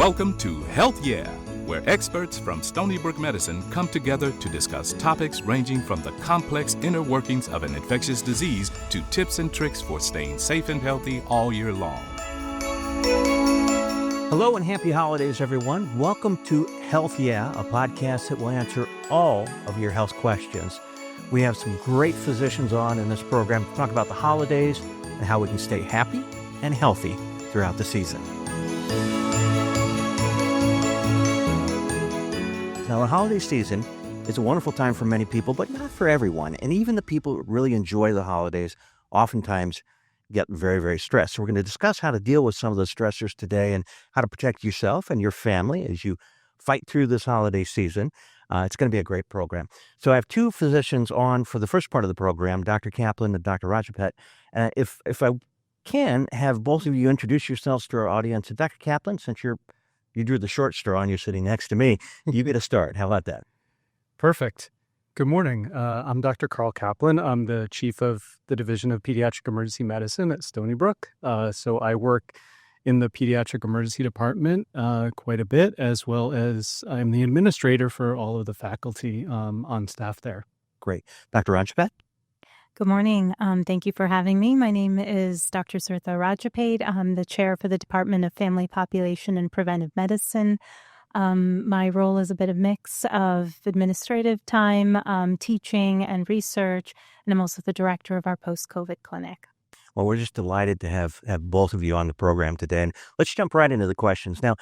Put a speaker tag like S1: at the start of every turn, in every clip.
S1: Welcome to Health Yeah, where experts from Stony Brook Medicine come together to discuss topics ranging from the complex inner workings of an infectious disease to tips and tricks for staying safe and healthy all year long.
S2: Hello and happy holidays, everyone. Welcome to Health Yeah, a podcast that will answer all of your health questions. We have some great physicians on in this program to talk about the holidays and how we can stay happy and healthy throughout the season. Now, the holiday season is a wonderful time for many people, but not for everyone. And even the people who really enjoy the holidays oftentimes get very, very stressed. So we're going to discuss how to deal with some of those stressors today and how to protect yourself and your family as you fight through this holiday season. It's going to be a great program. So I have two physicians on for the first part of the program, Dr. Kaplan and Dr. Rajupet. If I can have both of you introduce yourselves to our audience. And Dr. Kaplan, since you drew the short straw and you're sitting next to me, you get a start. How about that?
S3: Perfect. Good morning. I'm Dr. Carl Kaplan. I'm the chief of the Division of Pediatric Emergency Medicine at Stony Brook. So I work in the Pediatric Emergency Department quite a bit, as well as I'm the administrator for all of the faculty on staff there.
S2: Great. Dr. Rajupet?
S4: Good morning. Thank you for having me. My name is Dr. Sritha Rajupet. I'm the chair for the Department of Family, Population, and Preventive Medicine. My role is a bit of mix of administrative time, teaching, and research, and I'm also the director of our post-COVID clinic.
S2: Well, we're just delighted to have both of you on the program today. And let's jump right into the questions. Now,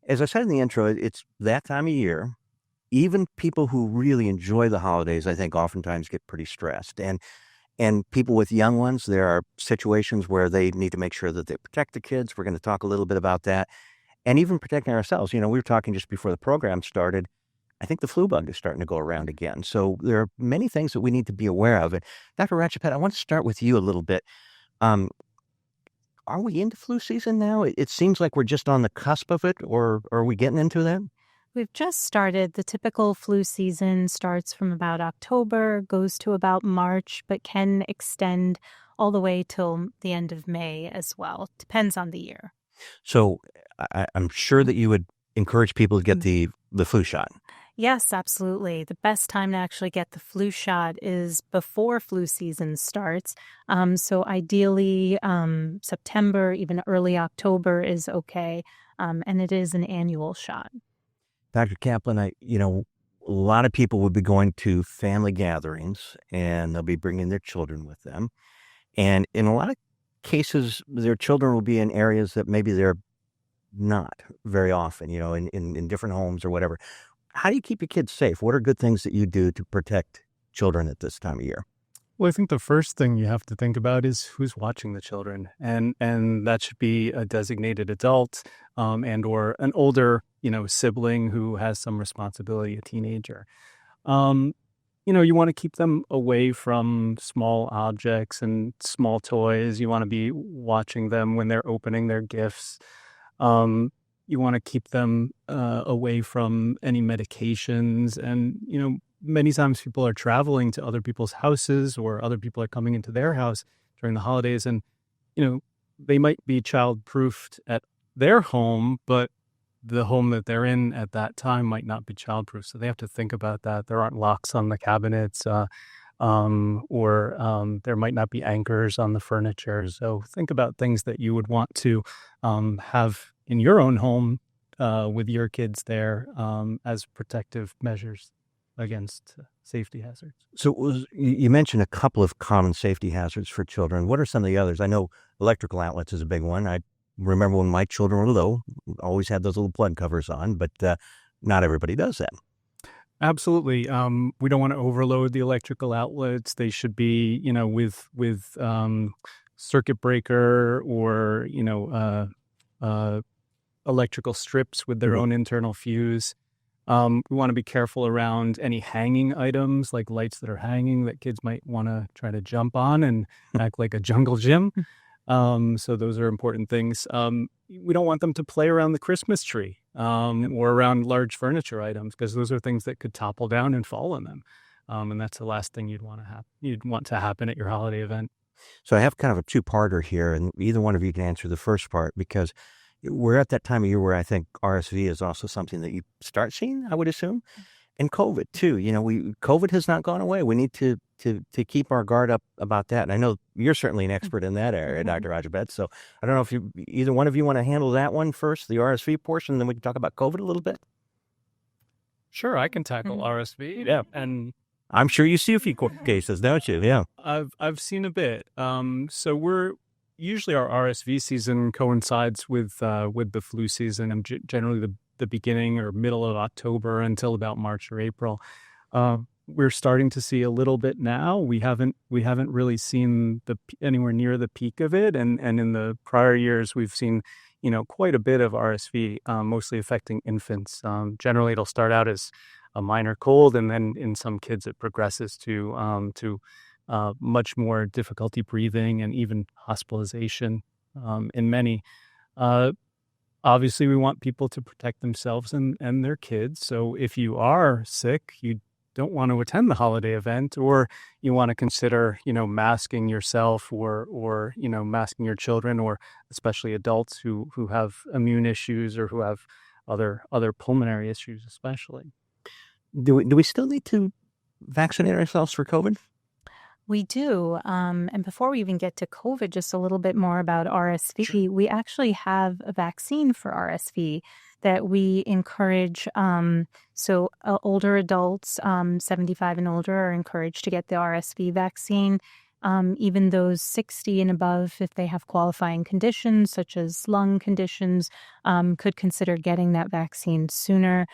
S2: as I said in the intro, it's that time of year. Even people who really enjoy the holidays, I think, oftentimes get pretty stressed. And people with young ones, there are situations where they need to make sure that they protect the kids. We're going to talk a little bit about that. And even protecting ourselves. You know, we were talking just before the program started. I think the flu bug is starting to go around again. So there are many things that we need to be aware of. And Dr. Rajupet, I want to start with you a little bit. Are we into flu season now? It seems like we're just on the cusp of it, or are we getting into that?
S4: We've just started. The typical flu season starts from about October, goes to about March, but can extend all the way till the end of May as well. Depends on the year.
S2: So I'm sure that you would encourage people to get the flu shot.
S4: Yes, absolutely. The best time to actually get the flu shot is before flu season starts. So ideally, September, even early October is okay. And it is an annual shot.
S2: Dr. Kaplan, a lot of people would be going to family gatherings and they'll be bringing their children with them. And in a lot of cases, their children will be in areas that maybe they're not very often, in different homes or whatever. How do you keep your kids safe? What are good things that you do to protect children at this time of year?
S3: Well, I think the first thing you have to think about is who's watching the children. And that should be a designated adult and or an older, sibling who has some responsibility, a teenager. You want to keep them away from small objects and small toys. You want to be watching them when they're opening their gifts. You want to keep them away from any medications. And, many times people are traveling to other people's houses or other people are coming into their house during the holidays. And, they might be child-proofed at their home, but the home that they're in at that time might not be childproof. So they have to think about that. There aren't locks on the cabinets or there might not be anchors on the furniture. So think about things that you would want to have in your own home with your kids there as protective measures against safety hazards.
S2: So you mentioned a couple of common safety hazards for children. What are some of the others? I know electrical outlets is a big one. I remember when my children were little, always had those little plug covers on, but not everybody does that.
S3: Absolutely. We don't want to overload the electrical outlets. They should be, with circuit breaker or, electrical strips with their own internal fuse. We want to be careful around any hanging items like lights that are hanging that kids might want to try to jump on and act like a jungle gym. So those are important things. We don't want them to play around the Christmas tree or around large furniture items because those are things that could topple down and fall on them. And that's the last thing you'd want to happen at your holiday event.
S2: So I have kind of a two-parter here, and either one of you can answer the first part because we're at that time of year where I think RSV is also something that you start seeing, I would assume, and COVID too. COVID has not gone away. We need to keep our guard up about that. And I know you're certainly an expert in that area, Dr. Rajupet. So I don't know if either one of you want to handle that one first, the RSV portion, and then we can talk about COVID a little bit.
S3: Sure, I can tackle RSV. Yeah, and
S2: I'm sure you see a few cases, don't you? Yeah,
S3: I've seen a bit. So we're usually our RSV season coincides with the flu season, and generally the beginning or middle of October until about March or April. We're starting to see a little bit now. We haven't really seen anywhere near the peak of it, and in the prior years we've seen quite a bit of RSV, mostly affecting infants. Generally, it'll start out as a minor cold, and then in some kids it progresses to much more difficulty breathing and even hospitalization in many. Obviously, we want people to protect themselves and their kids. So if you are sick, you don't want to attend the holiday event, or you want to consider, masking yourself or masking your children, or especially adults who have immune issues or who have other pulmonary issues, especially.
S2: Do we still need to vaccinate ourselves for COVID?
S4: We do. And before we even get to COVID, just a little bit more about RSV. Sure. We actually have a vaccine for RSV that we encourage. Older adults, 75 and older, are encouraged to get the RSV vaccine. Even those 60 and above, if they have qualifying conditions such as lung conditions, could consider getting that vaccine sooner.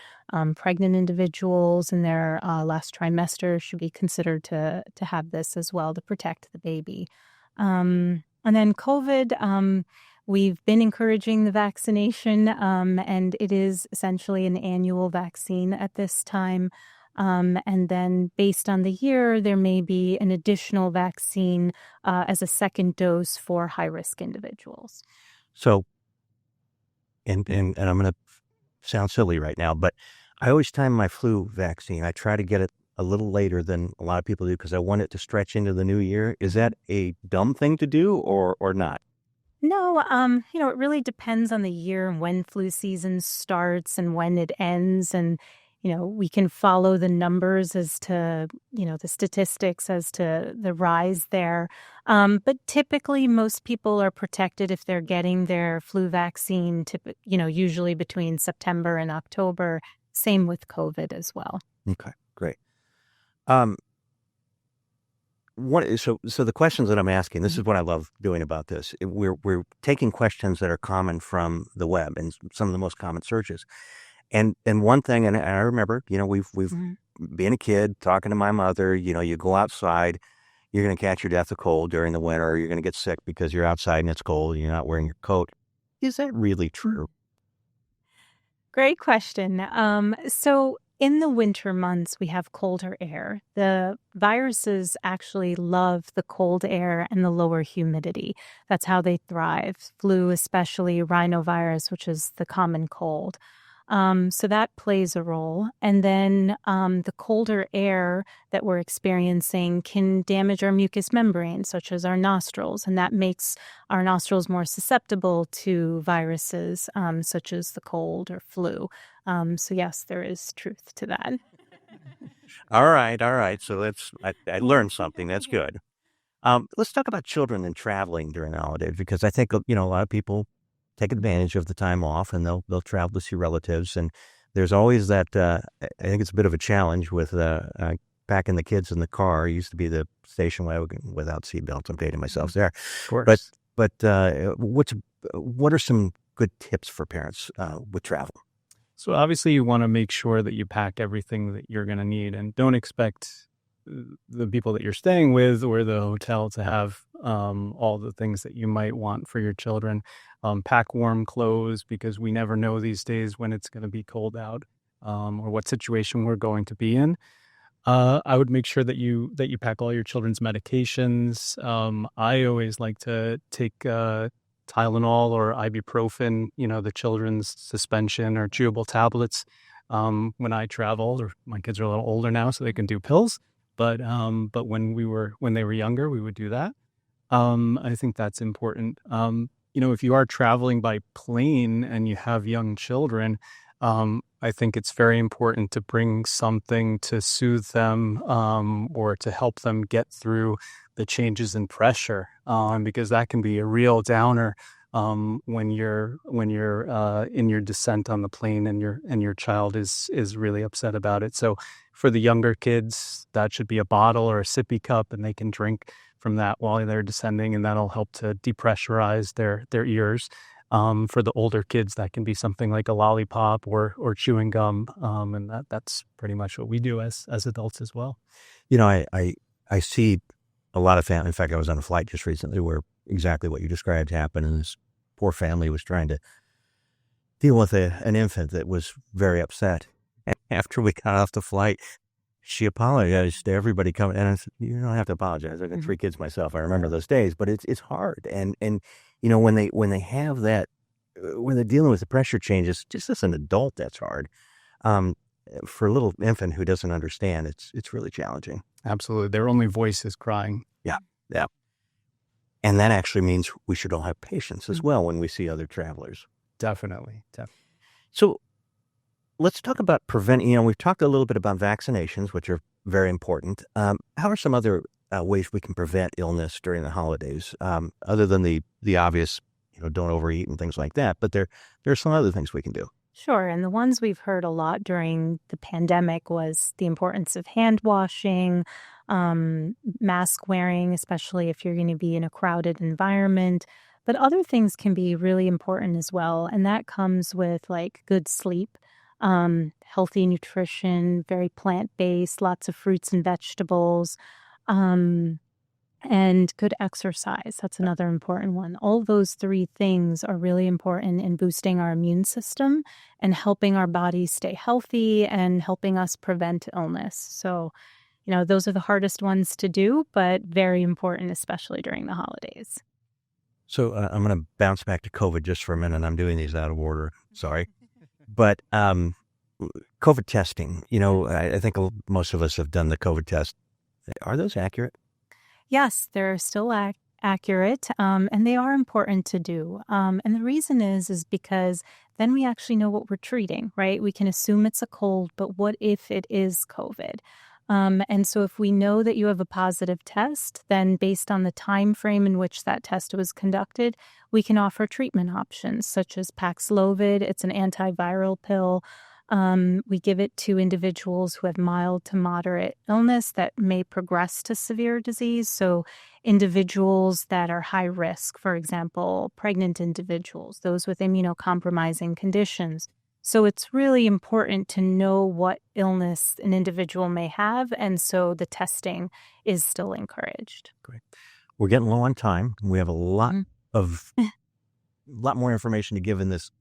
S4: Pregnant individuals in their last trimester should be considered to have this as well to protect the baby. And then COVID, we've been encouraging the vaccination, and it is essentially an annual vaccine at this time. And then based on the year, there may be an additional vaccine as a second dose for high-risk individuals.
S2: So, and I'm going to sound silly right now, but I always time my flu vaccine. I try to get it a little later than a lot of people do because I want it to stretch into the new year. Is that a dumb thing to do or not?
S4: No, it really depends on the year and when flu season starts and when it ends. And we can follow the numbers as to, the statistics as to the rise there. But typically, most people are protected if they're getting their flu vaccine, usually between September and October. Same with COVID as well.
S2: Okay, great. So the questions that I'm asking, this is what I love doing about this. We're taking questions that are common from the web and some of the most common searches. And one thing, and I remember, we've being a kid, talking to my mother, you go outside, you're going to catch your death of cold during the winter, or you're going to get sick because you're outside and it's cold and you're not wearing your coat. Is that really true?
S4: Great question. So in the winter months, we have colder air. The viruses actually love the cold air and the lower humidity. That's how they thrive. Flu, especially rhinovirus, which is the common cold. So that plays a role. And then the colder air that we're experiencing can damage our mucous membrane, such as our nostrils. And that makes our nostrils more susceptible to viruses, such as the cold or flu. So yes, there is truth to that.
S2: All right. So I learned something. That's good. Let's talk about children and traveling during the holidays, because I think, a lot of people take advantage of the time off and they'll travel to see relatives. And there's always that, I think it's a bit of a challenge with packing the kids in the car. It used to be the station wagon without seatbelts. I'm dating myself there.
S3: Of course.
S2: But what are some good tips for parents with travel?
S3: So obviously you want to make sure that you pack everything that you're going to need, and don't expect the people that you're staying with or the hotel to have all the things that you might want for your children. Pack warm clothes, because we never know these days when it's going to be cold out or what situation we're going to be in. I would make sure that you pack all your children's medications. I always like to take Tylenol or ibuprofen, the children's suspension or chewable tablets when I travel. Or my kids are a little older now, so they can do pills. But when they were younger, we would do that. I think that's important. if you are traveling by plane and you have young children, I think it's very important to bring something to soothe them or to help them get through the changes in pressure, because that can be a real downer when you're in your descent on the plane and your child is really upset about it. So for the younger kids, that should be a bottle or a sippy cup, and they can drink from that while they're descending, and that'll help to depressurize their ears. For the older kids, that can be something like a lollipop or chewing gum, and that's pretty much what we do as adults as well.
S2: I see a lot of family. In fact, I was on a flight just recently where exactly what you described happened, and this poor family was trying to deal with an infant that was very upset. And after we got off the flight, she apologized to everybody coming, and I said, "You don't have to apologize. I got 3 kids myself. I remember those days, but it's hard." And when they have that, when they're dealing with the pressure changes, just as an adult, that's hard. For a little infant who doesn't understand, it's really challenging.
S3: Absolutely, their only voice is crying.
S2: Yeah. And that actually means we should all have patience as well when we see other travelers.
S3: Definitely.
S2: So let's talk about preventing. We've talked a little bit about vaccinations, which are very important. How are some other ways we can prevent illness during the holidays, other than the obvious, don't overeat and things like that? But there are some other things we can do.
S4: Sure. And the ones we've heard a lot during the pandemic was the importance of hand washing, mask wearing, especially if you're going to be in a crowded environment. But other things can be really important as well. And that comes with like good sleep, healthy nutrition, very plant-based, lots of fruits and vegetables, and good exercise. That's another important one. All those 3 things are really important in boosting our immune system and helping our body stay healthy and helping us prevent illness. So, those are the hardest ones to do, but very important, especially during the holidays.
S2: So I'm going to bounce back to COVID just for a minute. I'm doing these out of order. Sorry. But COVID testing, I think most of us have done the COVID test. Are those accurate?
S4: Yes, they're still accurate, and they are important to do. And the reason is because then we actually know what we're treating, right? We can assume it's a cold, but what if it is COVID? And so if we know that you have a positive test, then based on the time frame in which that test was conducted, we can offer treatment options such as Paxlovid. It's an antiviral pill. We give it to individuals who have mild to moderate illness that may progress to severe disease. So individuals that are high risk, for example, pregnant individuals, those with immunocompromising conditions. So it's really important to know what illness an individual may have. And so the testing is still encouraged.
S2: Great. We're getting low on time. We have a lot more information to give in this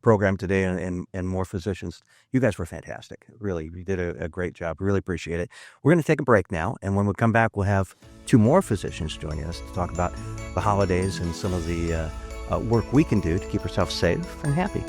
S2: program today, and more physicians. You guys were fantastic. Really, you did a great job. Really appreciate it. We're going to take a break now, and when we come back, we'll have 2 more physicians joining us to talk about the holidays and some of the work we can do to keep ourselves safe and happy.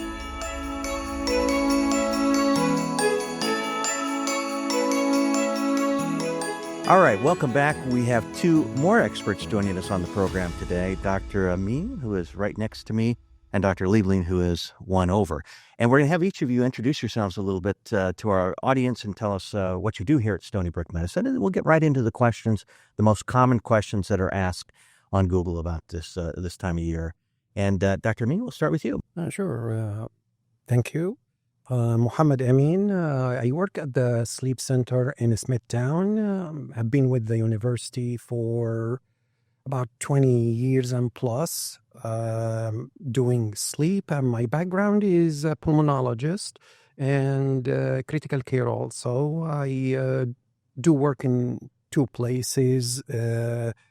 S2: All right, welcome back. We have 2 more experts joining us on the program today. Dr. Amin, who is right next to me, and Dr. Liebling, who is one over. And we're going to have each of you introduce yourselves a little bit to our audience and tell us what you do here at Stony Brook Medicine. And we'll get right into the questions, the most common questions that are asked on Google about this time of year. And Dr. Amin, we'll start with you.
S5: Sure. Thank you. Mohammad Amin. I work at the Sleep Center in Smithtown. I've been with the university for about 20 years and plus, doing sleep. And my background is a pulmonologist and critical care also. I do work in 2 places,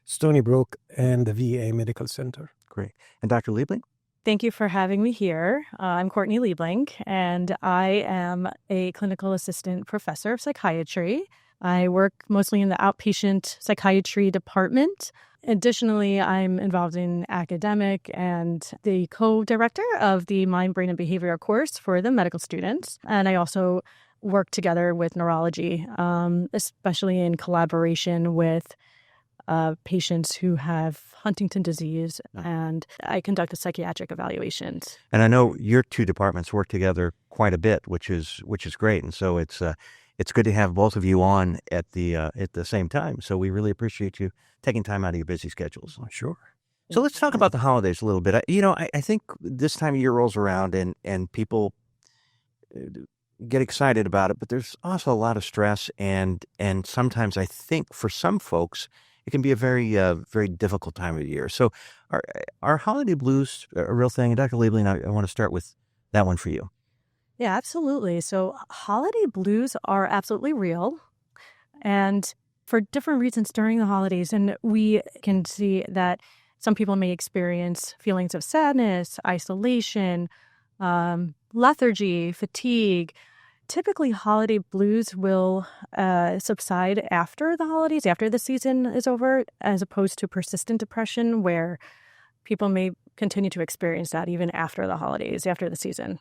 S5: Stony Brook and the VA Medical Center.
S2: Great. And Dr. Liebling?
S6: Thank you for having me here. I'm Courtney Liebling, and I am a clinical assistant professor of psychiatry. I work mostly in the outpatient psychiatry department. Additionally, I'm involved in academic and the co-director of the Mind, Brain, and Behavior course for the medical students. And I also work together with neurology, especially in collaboration with patients who have Huntington disease, and I conduct the psychiatric evaluations.
S2: And I know your two departments work together quite a bit, which is great. And so it's good to have both of you on at the same time. So we really appreciate you taking time out of your busy schedules.
S5: Oh, sure.
S2: So let's talk about the holidays a little bit. I think this time of year rolls around and people get excited about it, but there's also a lot of stress and sometimes I think for some folks it can be a very very difficult time of the year. So are holiday blues a real thing? And Dr. Liebling, I want to start with that one for you.
S6: Yeah, absolutely. So holiday blues are absolutely real, and for different reasons during the holidays. And we can see that some people may experience feelings of sadness, isolation, lethargy, fatigue. Typically, holiday blues will subside after the holidays, after the season is over, as opposed to persistent depression, where people may continue to experience that even after the holidays, after the season.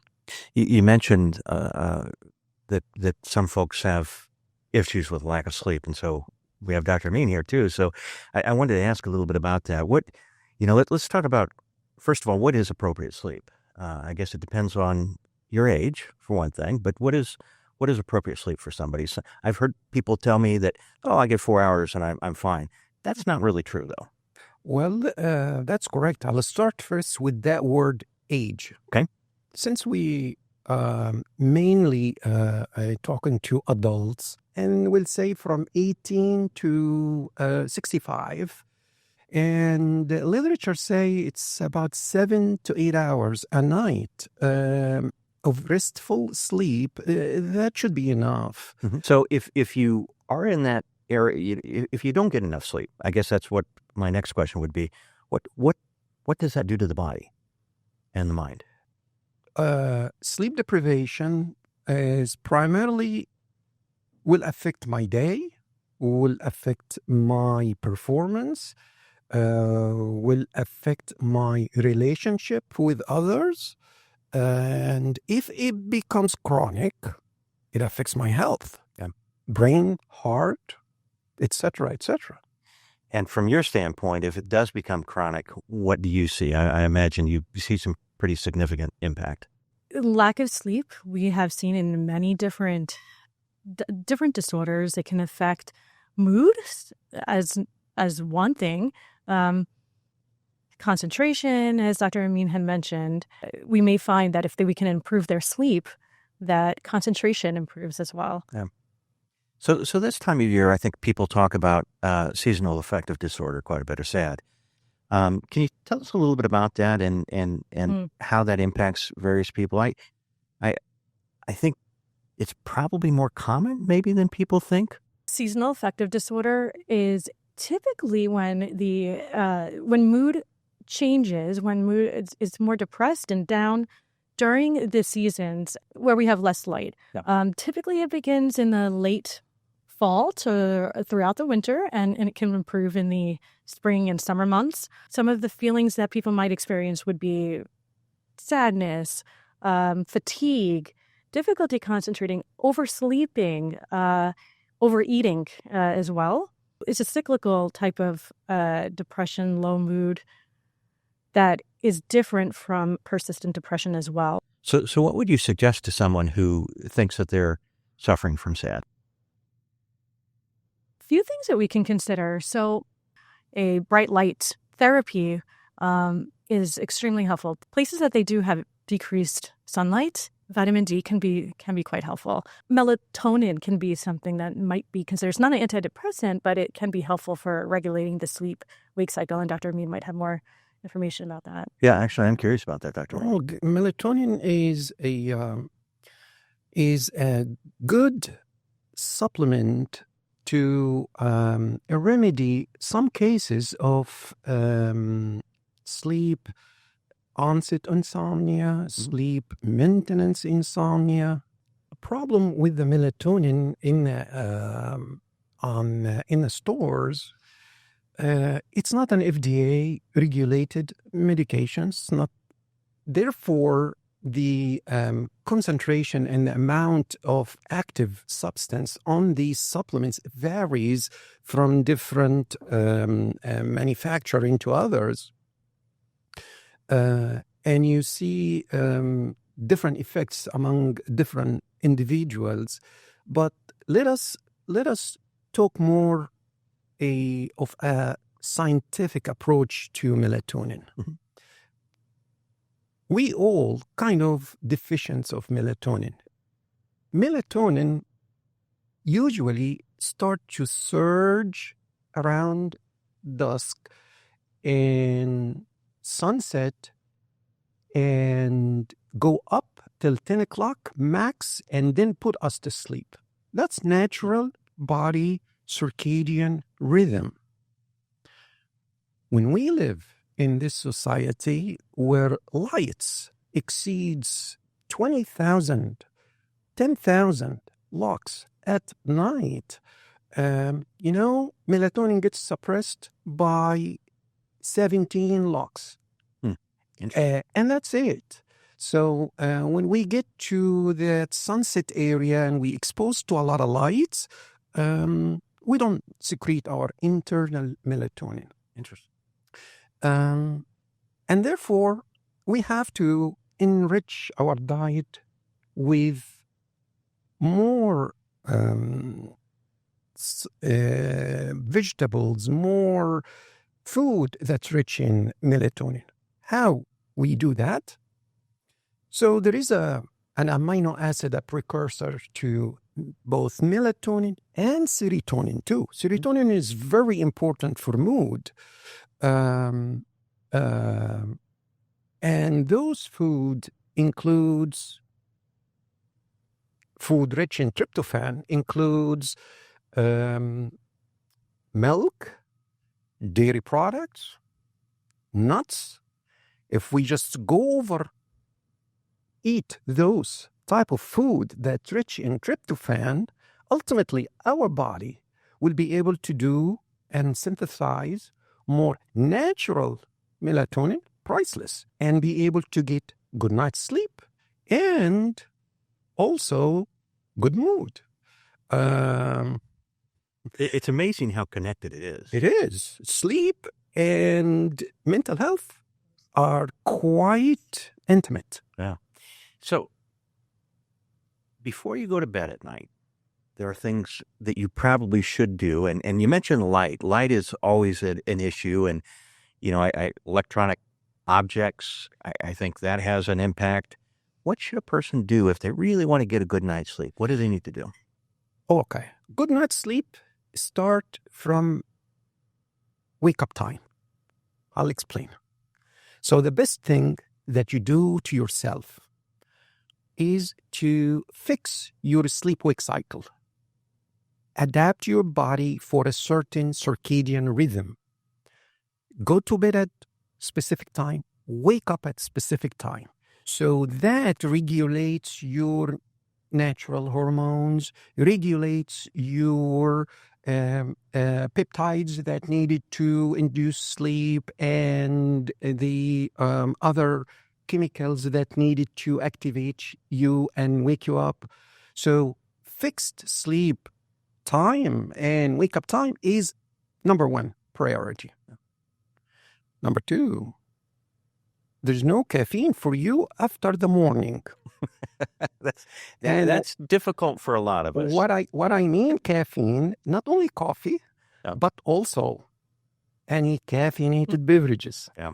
S2: You mentioned that some folks have issues with lack of sleep, and so we have Dr. Amin here too. So I wanted to ask a little bit about that. Let's talk about, first of all, what is appropriate sleep? I guess it depends on your age, for one thing, but what is appropriate sleep for somebody? So I've heard people tell me that, I get 4 hours and I'm fine. That's not really true, though.
S5: Well, that's correct. I'll start first with that word age.
S2: Okay.
S5: Since we mainly talking to adults, and we'll say from 18 to 65, and the literature say it's about 7 to 8 hours a night of restful sleep. That should be enough.
S2: Mm-hmm. So if you are in that area, if you don't get enough sleep, I guess that's what my next question would be. What does that do to the body and the mind?
S5: Sleep deprivation is primarily will affect my day, will affect my performance, will affect my relationship with others. And if it becomes chronic, it affects my health, brain, heart, etc., etc.
S2: And from your standpoint, if it does become chronic, what do you see? I imagine you see some pretty significant impact.
S6: Lack of sleep, we have seen in many different disorders. It can affect mood as one thing. Concentration, as Dr. Amin had mentioned, we may find that if we can improve their sleep, that concentration improves as well.
S2: Yeah. So this time of year, I think people talk about seasonal affective disorder quite a bit, or SAD. Can you tell us a little bit about that and how that impacts various people? I think it's probably more common maybe than people think.
S6: Seasonal affective disorder is typically when mood changes, when mood is more depressed and down during the seasons where we have less light. Yeah. Typically it begins in the late fall to throughout the winter, and it can improve in the spring and summer months. Some of the feelings that people might experience would be sadness, fatigue, difficulty concentrating, oversleeping, overeating as well. It's a cyclical type of depression, low mood that is different from persistent depression as well.
S2: So what would you suggest to someone who thinks that they're suffering from SAD?
S6: Few things that we can consider. So a bright light therapy is extremely helpful. Places that they do have decreased sunlight, vitamin D can be quite helpful. Melatonin can be something that might be considered. It's not an antidepressant, but it can be helpful for regulating the sleep-wake cycle. And Dr. Amin might have more information about that.
S2: Yeah, actually, I'm curious about that, Dr.
S5: Well, melatonin is a good supplement to remedy some cases of sleep onset insomnia, sleep maintenance insomnia. A problem with the melatonin in the stores, it's not an FDA regulated medication. It's not. Therefore, the concentration and the amount of active substance on these supplements varies from different manufacturing to others. And you see different effects among different individuals. But let us talk more of a scientific approach to melatonin.
S2: Mm-hmm.
S5: We all kind of deficient of melatonin. Melatonin usually start to surge around dusk and sunset and go up till 10 o'clock max and then put us to sleep. That's natural body circadian rhythm. When we live in this society where lights exceeds 20,000, 10,000 lux at night, melatonin gets suppressed by 17 lux. And that's it. So when we get to that sunset area and we exposed to a lot of lights, we don't secrete our internal melatonin.
S2: Interesting.
S5: And therefore, we have to enrich our diet with more vegetables, more food that's rich in melatonin. How we do that? So there is an amino acid, a precursor to both melatonin and serotonin too. Serotonin is very important for mood. And those food includes food rich in tryptophan, includes milk, dairy products, nuts. If we just go over eat those type of food that's rich in tryptophan, ultimately our body will be able to do and synthesize more natural melatonin, priceless, and be able to get good night's sleep and also good mood.
S2: It's amazing how connected it is.
S5: It is. Sleep and mental health are quite intimate.
S2: Yeah. So before you go to bed at night, there are things that you probably should do. And you mentioned light. Light is always an issue. And, electronic objects, I think that has an impact. What should a person do if they really want to get a good night's sleep? What do they need to do?
S5: Okay. Good night's sleep start from wake up time. I'll explain. So the best thing that you do to yourself is to fix your sleep-wake cycle. Adapt your body for a certain circadian rhythm. Go to bed at specific time, wake up at specific time. So that regulates your natural hormones, regulates your peptides that needed to induce sleep and the other chemicals that needed to activate you and wake you up. So fixed sleep time and wake up time is number one priority. Number two, there's no caffeine for you after the morning.
S2: That's difficult for a lot of us.
S5: What I mean caffeine, not only coffee, but also any caffeinated beverages.
S2: Yeah.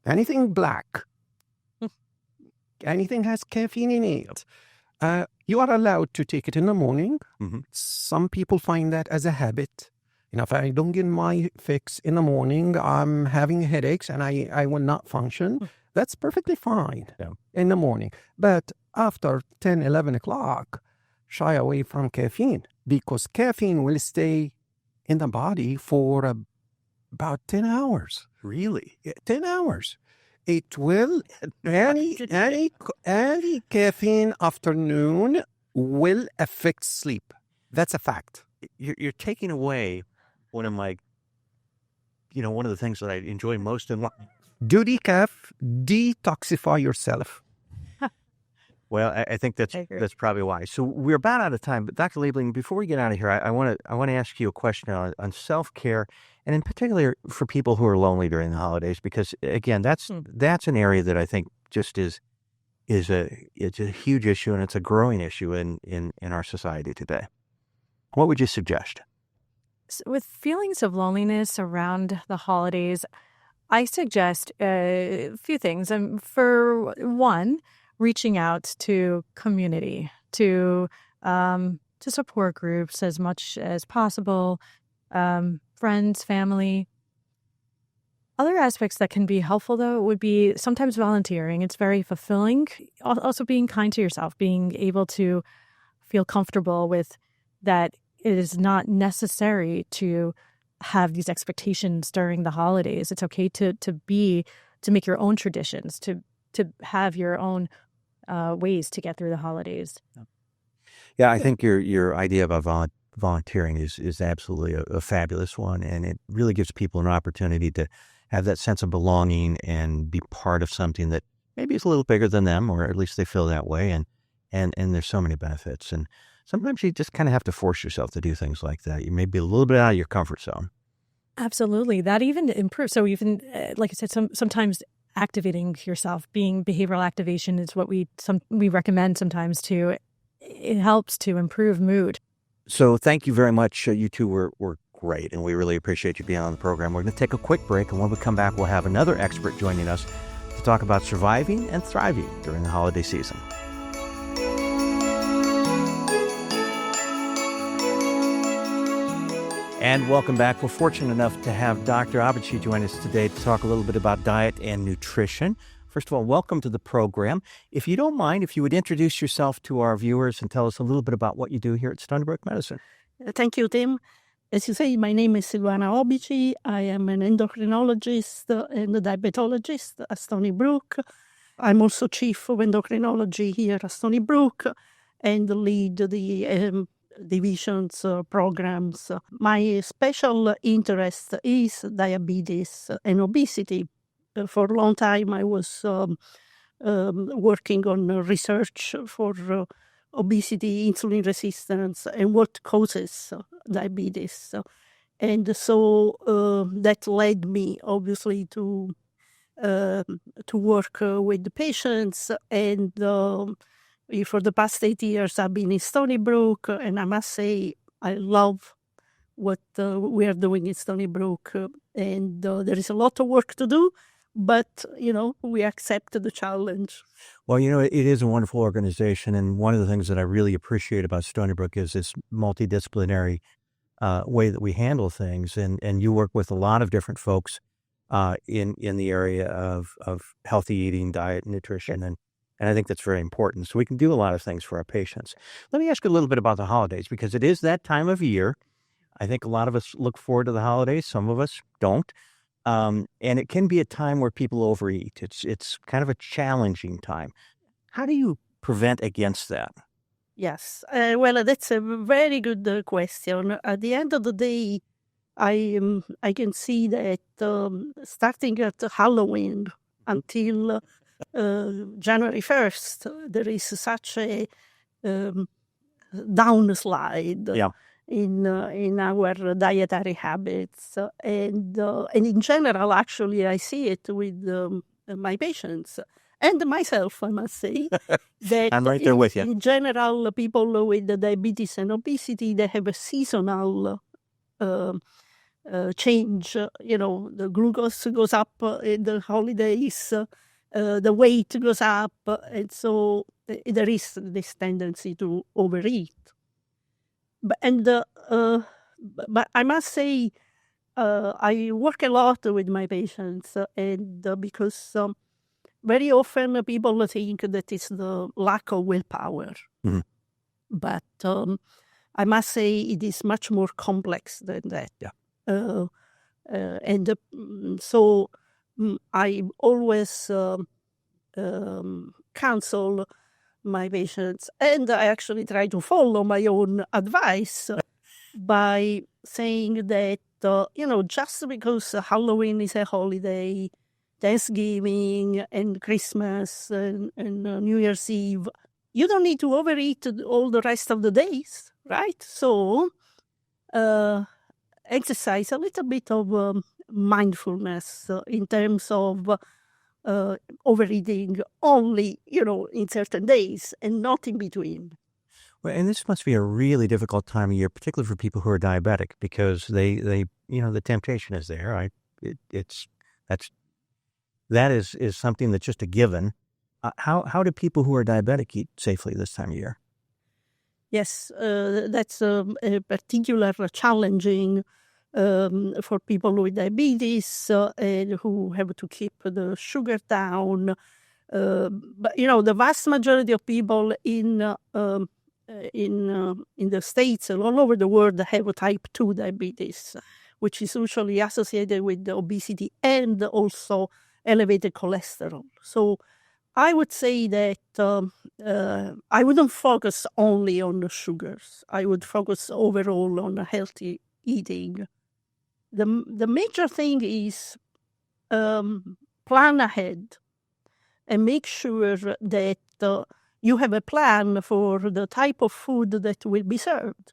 S5: Anything black. Anything has caffeine in it. You are allowed to take it in the morning.
S2: Mm-hmm.
S5: Some people find that as a habit. If I don't get my fix in the morning, I'm having headaches and I will not function. That's perfectly fine in the morning. But after 10, 11 o'clock, shy away from caffeine because caffeine will stay in the body for about 10 hours.
S2: Really?
S5: 10 hours. It will, any caffeine afternoon will affect sleep. That's a fact.
S2: You're taking away one of my, one of the things that I enjoy most in life.
S5: Do decaf, detoxify yourself.
S2: Well, I think
S6: I agree.
S2: that's probably why. So we're about out of time, but Dr. Liebling, before we get out of here, I want to ask you a question on self-care, and in particular for people who are lonely during the holidays, because again, that's an area that I think just is it's a huge issue, and it's a growing issue in our society today. What would you suggest?
S6: With feelings of loneliness around the holidays, I suggest a few things. For one, reaching out to community, to support groups as much as possible, friends, family. Other aspects that can be helpful, though, would be sometimes volunteering. It's very fulfilling. Also being kind to yourself, being able to feel comfortable with that it is not necessary to have these expectations during the holidays. It's okay to make your own traditions, to have your own ways to get through the holidays.
S2: Yeah, I think your idea about volunteering is absolutely a fabulous one, and it really gives people an opportunity to have that sense of belonging and be part of something that maybe is a little bigger than them, or at least they feel that way. And there's so many benefits. And sometimes you just kind of have to force yourself to do things like that. You may be a little bit out of your comfort zone.
S6: Absolutely. That even improves. So even, like I said, sometimes activating yourself, being behavioral activation is what we recommend sometimes too. It helps to improve mood.
S2: So thank you very much. You two were great, and we really appreciate you being on the program. We're going to take a quick break, and when we come back, we'll have another expert joining us to talk about surviving and thriving during the holiday season. And welcome back. We're fortunate enough to have Dr. Obici join us today to talk a little bit about diet and nutrition. First of all, welcome to the program. If you don't mind, if you would introduce yourself to our viewers and tell us a little bit about what you do here at Stony Brook Medicine.
S7: Thank you, Tim. As you say, my name is Silvana Obici. I am an endocrinologist and a diabetologist at Stony Brook. I'm also chief of endocrinology here at Stony Brook and lead the divisions programs. My special interest is diabetes and obesity. For a long time, I was working on research for obesity, insulin resistance, and what causes diabetes. And so that led me, obviously, to work with the patients. And for the past 8 years, I've been in Stony Brook, and I must say I love what we are doing in Stony Brook. And there is a lot of work to do, but, we accept the challenge.
S2: Well, it is a wonderful organization, and one of the things that I really appreciate about Stony Brook is this multidisciplinary way that we handle things, and you work with a lot of different folks in the area of healthy eating, diet, and nutrition, and I think that's very important. So we can do a lot of things for our patients. Let me ask you a little bit about the holidays, because it is that time of year. I think a lot of us look forward to the holidays. Some of us don't. And it can be a time where people overeat. It's kind of a challenging time. How do you prevent against that?
S7: Yes. Well, that's a very good question. At the end of the day, I can see that starting at Halloween until January 1st, there is such a downslide.
S2: Yeah.
S7: In our dietary habits, and in general, actually, I see it with my patients and myself. I must say that
S2: I'm right there with you.
S7: In general, people with diabetes and obesity, they have a seasonal change. The glucose goes up in the holidays, the weight goes up, and so there is this tendency to overeat. But I must say, I work a lot with my patients, and because very often people think that it's the lack of willpower.
S2: Mm-hmm.
S7: But I must say it is much more complex than that.
S2: Yeah.
S7: So I always counsel my patients, and I actually try to follow my own advice by saying that, just because Halloween is a holiday, Thanksgiving and Christmas and New Year's Eve, you don't need to overeat all the rest of the days, right? So exercise a little bit of mindfulness in terms of overeating only, in certain days and not in between.
S2: Well, and this must be a really difficult time of year, particularly for people who are diabetic, because they the temptation is there. That is something that's just a given. How do people who are diabetic eat safely this time of year?
S7: Yes, that's a particular challenging for people with diabetes and who have to keep the sugar down. But the vast majority of people in the States and all over the world have type 2 diabetes, which is usually associated with obesity and also elevated cholesterol. So I would say that I wouldn't focus only on the sugars. I would focus overall on healthy eating. The major thing is plan ahead and make sure that you have a plan for the type of food that will be served.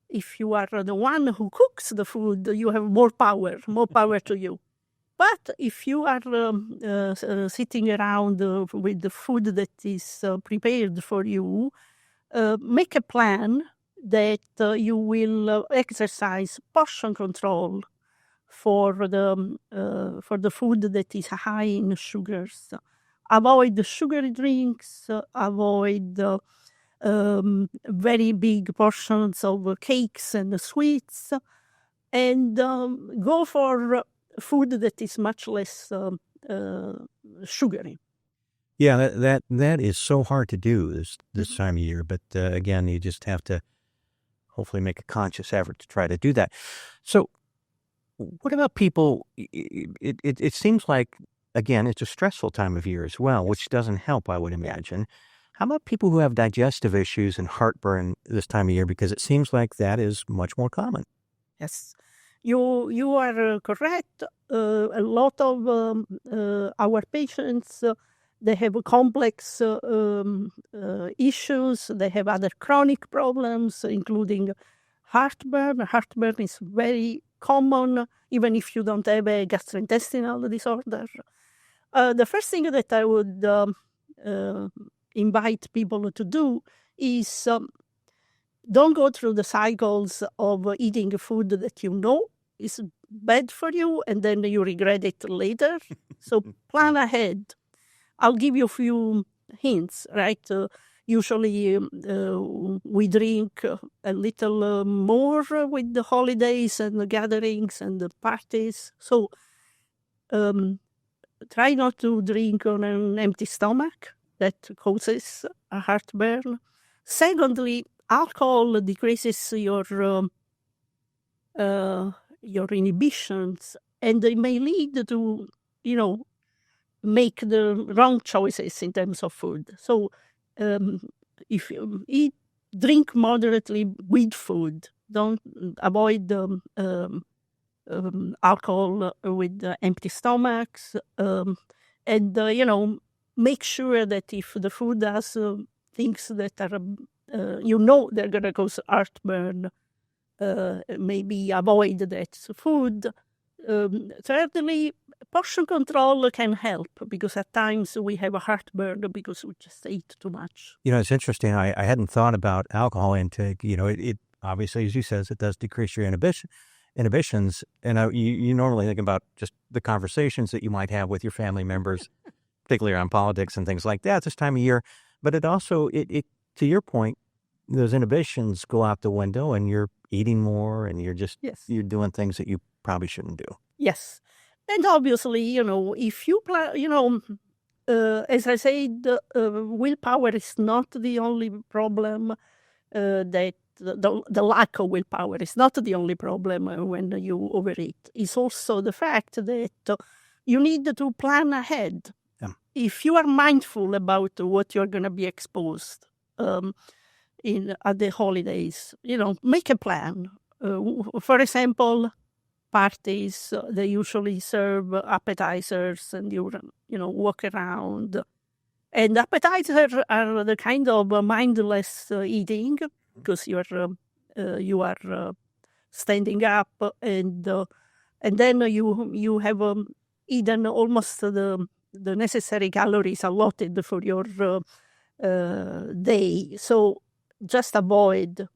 S7: If you are the one who cooks the food, you have more power to you. But if you are sitting around with the food that is prepared for you, make a plan that you will exercise portion control for the food that is high in sugars. Avoid the sugary drinks. Avoid very big portions of cakes and sweets, and go for food that is much less sugary.
S2: Yeah, that is so hard to do this time of year. But again, you just have to hopefully make a conscious effort to try to do that. So, what about people? It seems like, again, it's a stressful time of year as well, which doesn't help, I would imagine. How about people who have digestive issues and heartburn this time of year? Because it seems like that is much more common.
S7: Yes, you are correct. A lot of our patients, they have complex issues. They have other chronic problems, including heartburn. Heartburn is very common, even if you don't have a gastrointestinal disorder. The first thing that I would invite people to do is don't go through the cycles of eating food that you know is bad for you and then you regret it later. So plan ahead. I'll give you a few hints, right? Usually we drink a little more with the holidays and the gatherings and the parties. So try not to drink on an empty stomach. That causes a heartburn. Secondly, alcohol decreases your inhibitions, and they may lead to, make the wrong choices in terms of food. So if you drink moderately with food, don't avoid alcohol with empty stomachs, and make sure that if the food has things that are, they're going to cause heartburn, maybe avoid that food. Thirdly, portion control can help because at times we have a heartburn because we just ate too much.
S2: It's interesting. I hadn't thought about alcohol intake. It obviously, as you says, it does decrease your inhibitions. And you normally think about just the conversations that you might have with your family members, particularly around politics and things like that this time of year. But it also, to your point, those inhibitions go out the window and you're eating more and you're just, you're doing things that you probably shouldn't do.
S7: Yes. And obviously, if you plan, as I said, willpower is not the only problem. That the lack of willpower is not the only problem when you overeat. It's also the fact that you need to plan ahead.
S2: Yeah.
S7: If you are mindful about what you're going to be exposed at the holidays, make a plan. For example, parties, they usually serve appetizers and you walk around And appetizers are the kind of mindless eating, because you are standing up, and then you have eaten almost the necessary calories allotted for your day. So just avoid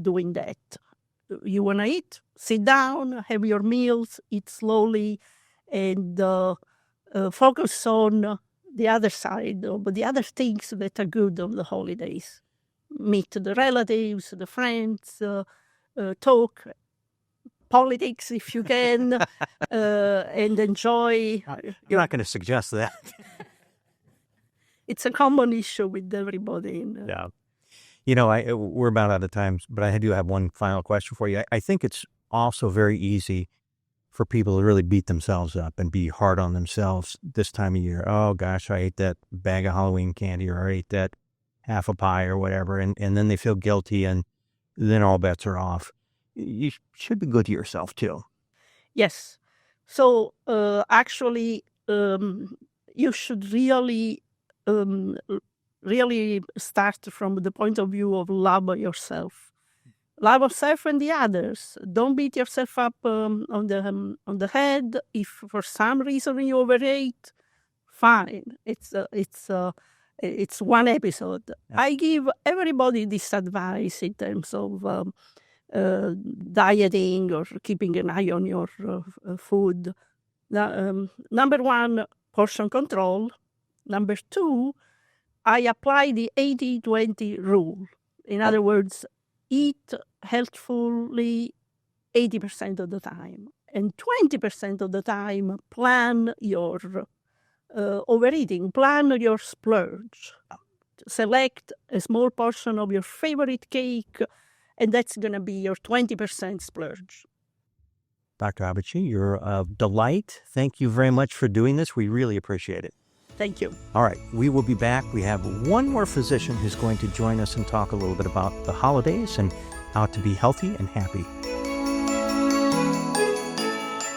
S7: doing that. You want to eat, sit down, have your meals, eat slowly, and focus on the other side, but the other things that are good on the holidays. Meet the relatives, the friends, talk politics if you can, and enjoy.
S2: You're not going to suggest that.
S7: It's a common issue with everybody.
S2: Yeah. We're about out of time, but I do have one final question for you. I think it's also very easy for people to really beat themselves up and be hard on themselves this time of year. Oh, gosh, I ate that bag of Halloween candy, or I ate that half a pie or whatever, and then they feel guilty, and then all bets are off. You should be good to yourself, too.
S7: Yes. So actually, you should really start from the point of view of love yourself. Love yourself and the others. Don't beat yourself up on the head. If for some reason you overate, fine. It's one episode. Yeah. I give everybody this advice in terms of dieting or keeping an eye on your food. Number one, portion control. Number two, I apply the 80-20 rule. In other words, eat healthfully 80% of the time. And 20% of the time, plan your overeating, plan your splurge. Select a small portion of your favorite cake, and that's going to be your 20% splurge.
S2: Dr. Obici, you're a delight. Thank you very much for doing this. We really appreciate it.
S7: Thank you.
S2: All right, we will be back. We have one more physician who's going to join us and talk a little bit about the holidays and how to be healthy and happy.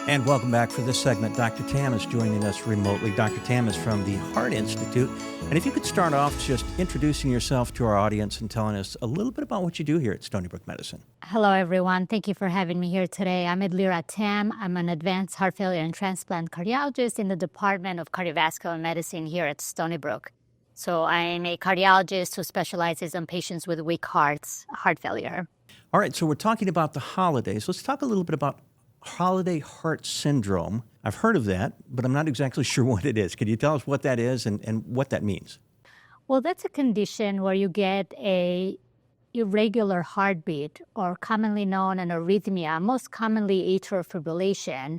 S2: And welcome back for this segment. Dr. Tam is joining us remotely. Dr. Tam is from the Heart Institute. And if you could start off just introducing yourself to our audience and telling us a little bit about what you do here at Stony Brook Medicine.
S8: Hello, everyone. Thank you for having me here today. I'm Edlira Tam. I'm an advanced heart failure and transplant cardiologist in the Department of Cardiovascular Medicine here at Stony Brook. So I'm a cardiologist who specializes on patients with weak hearts, heart failure.
S2: All right, so we're talking about the holidays. Let's talk a little bit about holiday heart syndrome. I've heard of that, but I'm not exactly sure what it is. Can you tell us what that is and what that means?
S8: Well, that's a condition where you get a irregular heartbeat, or commonly known as an arrhythmia, most commonly atrial fibrillation.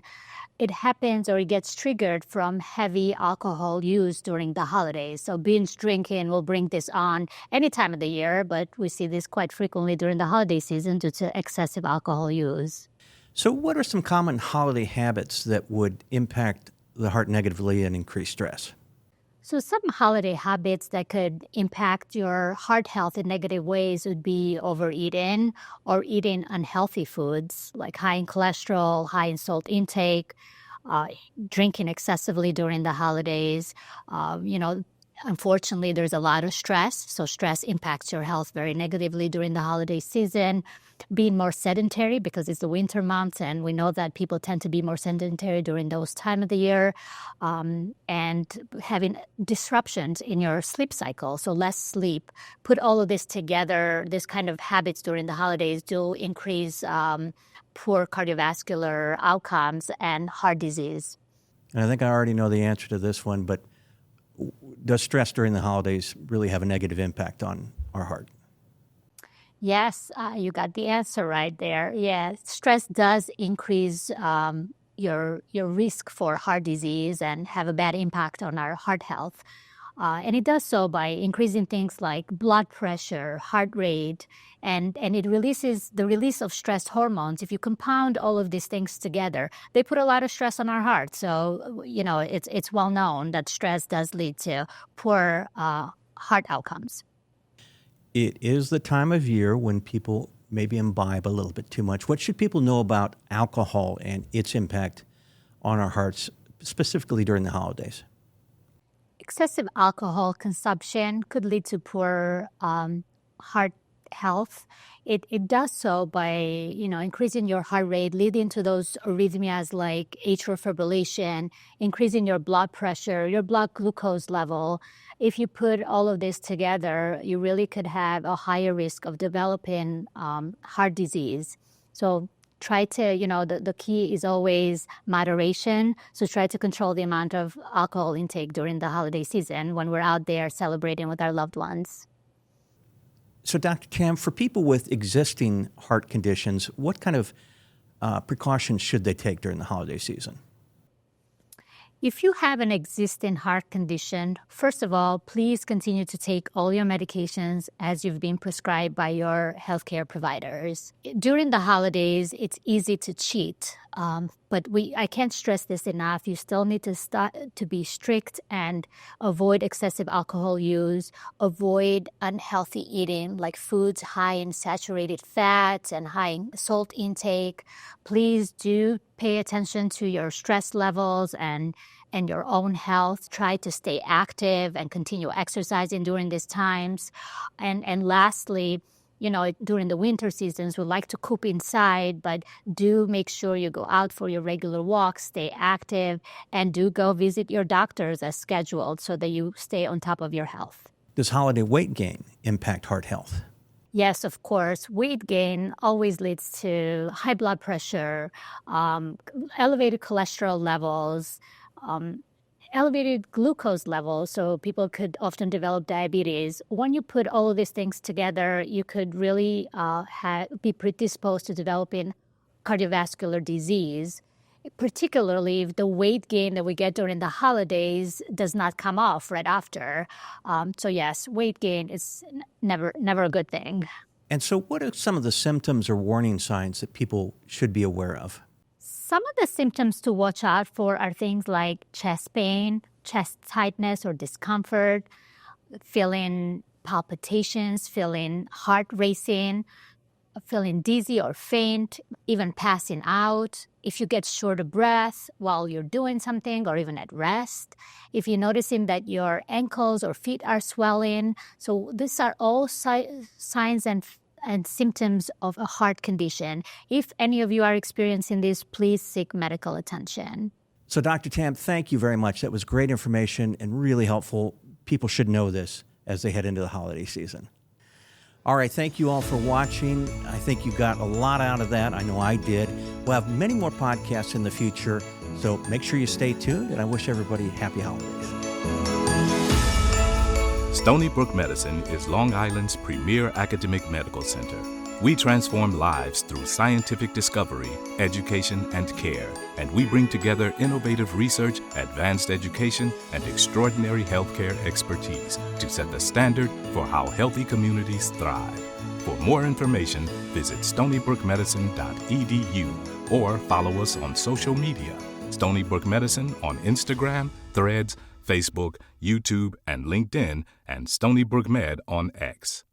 S8: It happens, or it gets triggered from heavy alcohol use during the holidays. So binge drinking will bring this on any time of the year, but we see this quite frequently during the holiday season due to excessive alcohol use.
S2: So what are some common holiday habits that would impact the heart negatively and increase stress?
S8: So some holiday habits that could impact your heart health in negative ways would be overeating or eating unhealthy foods like high in cholesterol, high in salt intake, drinking excessively during the holidays. Unfortunately, there's a lot of stress, so stress impacts your health very negatively during the holiday season. Being more sedentary, because it's the winter months, and we know that people tend to be more sedentary during those time of the year, and having disruptions in your sleep cycle, so less sleep. Put all of this together, this kind of habits during the holidays do increase poor cardiovascular outcomes and heart disease.
S2: And I think I already know the answer to this one, but does stress during the holidays really have a negative impact on our heart?
S8: Yes, you got the answer right there. Yeah, stress does increase your risk for heart disease and have a bad impact on our heart health. And it does so by increasing things like blood pressure, heart rate, and it releases the release of stress hormones. If you compound all of these things together, they put a lot of stress on our heart. So, it's well known that stress does lead to poor heart outcomes.
S2: It is the time of year when people maybe imbibe a little bit too much. What should people know about alcohol and its impact on our hearts, specifically during the holidays?
S8: excessive alcohol consumption could lead to poor heart health. It does so by, increasing your heart rate, leading to those arrhythmias like atrial fibrillation, increasing your blood pressure, your blood glucose level. If you put all of this together, you really could have a higher risk of developing heart disease. So try to, the key is always moderation. So try to control the amount of alcohol intake during the holiday season when we're out there celebrating with our loved ones.
S2: So, Dr. Tam, for people with existing heart conditions, what kind of precautions should they take during the holiday season?
S8: If you have an existing heart condition, first of all, please continue to take all your medications as you've been prescribed by your healthcare providers. During the holidays, it's easy to cheat, but I can't stress this enough. You still need to be strict and avoid excessive alcohol use, avoid unhealthy eating like foods high in saturated fats and high in salt intake. Please do pay attention to your stress levels and your own health. Try to stay active and continue exercising during these times. And lastly, during the winter seasons, we like to coop inside, but do make sure you go out for your regular walks, stay active, and do go visit your doctors as scheduled so that you stay on top of your health.
S2: Does holiday weight gain impact heart health?
S8: Yes, of course. Weight gain always leads to high blood pressure, elevated cholesterol levels, elevated glucose levels, so people could often develop diabetes. When you put all of these things together, you could really be predisposed to developing cardiovascular disease, particularly if the weight gain that we get during the holidays does not come off right after. So yes, weight gain is never a good thing.
S2: And so what are some of the symptoms or warning signs that people should be aware of?
S8: Some of the symptoms to watch out for are things like chest pain, chest tightness or discomfort, feeling palpitations, feeling heart racing, feeling dizzy or faint, even passing out. If you get short of breath while you're doing something or even at rest. If you're noticing that your ankles or feet are swelling. So these are all signs and symptoms of a heart condition. If any of you are experiencing this, please seek medical attention.
S2: So, Dr. Tam, thank you very much. That was great information and really helpful. People should know this as they head into the holiday season. All right, thank you all for watching. I think you got a lot out of that. I know I did. We'll have many more podcasts in the future, so make sure you stay tuned, and I wish everybody happy holidays.
S1: Stony Brook Medicine is Long Island's premier academic medical center. We transform lives through scientific discovery, education, and care, and we bring together innovative research, advanced education, and extraordinary healthcare expertise to set the standard for how healthy communities thrive. For more information, visit stonybrookmedicine.edu or follow us on social media. Stony Brook Medicine on Instagram, Threads, Facebook, YouTube, and LinkedIn, and Stony Brook Med on X.